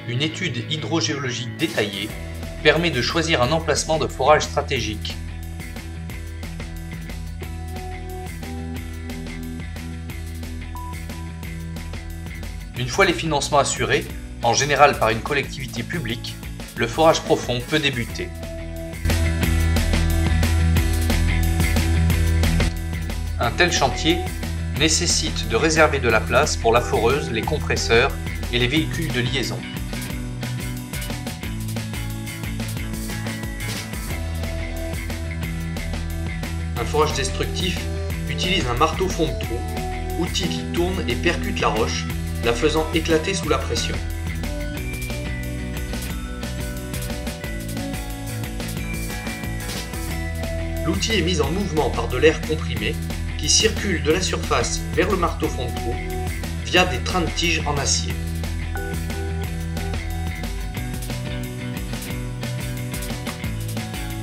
une étude hydrogéologique détaillée permet de choisir un emplacement de forage stratégique. Une fois les financements assurés, en général par une collectivité publique, le forage profond peut débuter. Un tel chantier nécessite de réserver de la place pour la foreuse, les compresseurs et les véhicules de liaison. Un forage destructif utilise un marteau fond de trou, outil qui tourne et percute la roche, la faisant éclater sous la pression. L'outil est mis en mouvement par de l'air comprimé qui circule de la surface vers le marteau fond de trou via des trains de tiges en acier.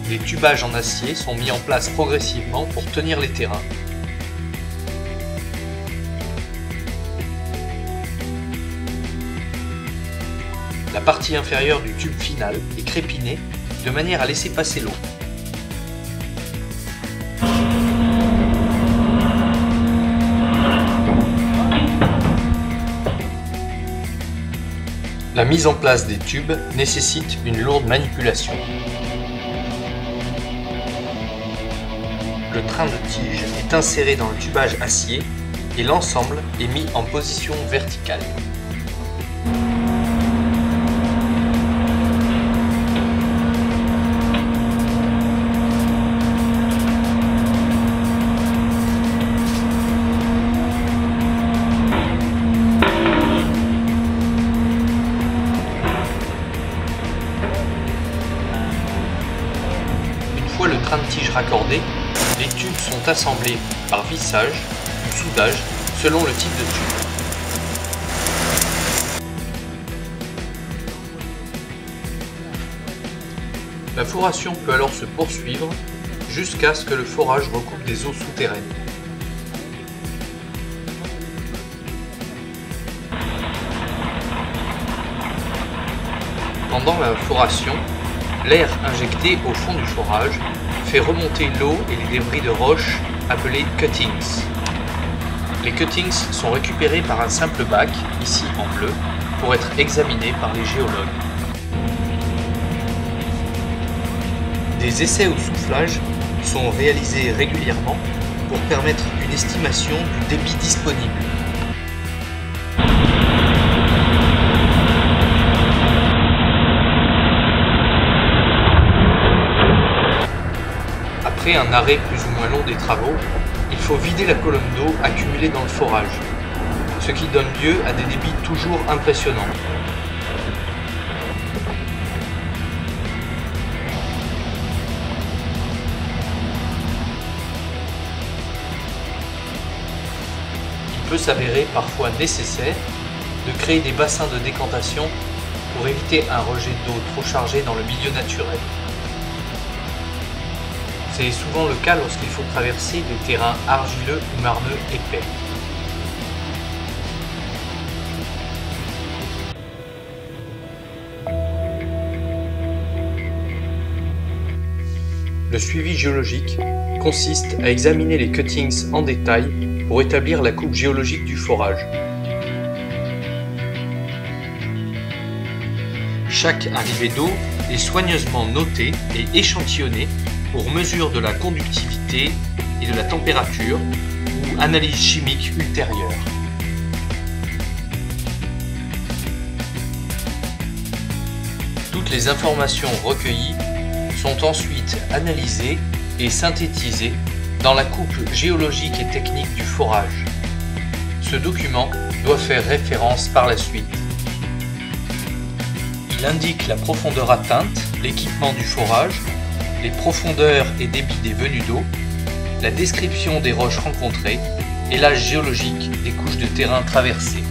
Des tubages en acier sont mis en place progressivement pour tenir les terrains. La partie inférieure du tube final est crépinée de manière à laisser passer l'eau. La mise en place des tubes nécessite une lourde manipulation. Le train de tige est inséré dans le tubage acier et l'ensemble est mis en position verticale. Une fois le train de tige raccordé, les tubes sont assemblés par vissage ou soudage selon le type de tube. La foration peut alors se poursuivre jusqu'à ce que le forage recoupe des eaux souterraines. Pendant la foration, l'air injecté au fond du forage fait remonter l'eau et les débris de roche appelés cuttings. Les cuttings sont récupérés par un simple bac, ici en bleu, pour être examinés par les géologues. Des essais au soufflage sont réalisés régulièrement pour permettre une estimation du débit disponible. Après un arrêt plus ou moins long des travaux, il faut vider la colonne d'eau accumulée dans le forage, ce qui donne lieu à des débits toujours impressionnants. Il peut s'avérer parfois nécessaire de créer des bassins de décantation pour éviter un rejet d'eau trop chargé dans le milieu naturel. C'est souvent le cas lorsqu'il faut traverser des terrains argileux ou marneux épais. Le suivi géologique consiste à examiner les cuttings en détail pour établir la coupe géologique du forage. Chaque arrivée d'eau est soigneusement notée et échantillonnée pour mesure de la conductivité et de la température ou analyse chimique ultérieure. Toutes les informations recueillies sont ensuite analysées et synthétisées dans la coupe géologique et technique du forage. Ce document doit faire référence par la suite. Il indique la profondeur atteinte, l'équipement du forage, les profondeurs et débits des venues d'eau, la description des roches rencontrées et l'âge géologique des couches de terrain traversées.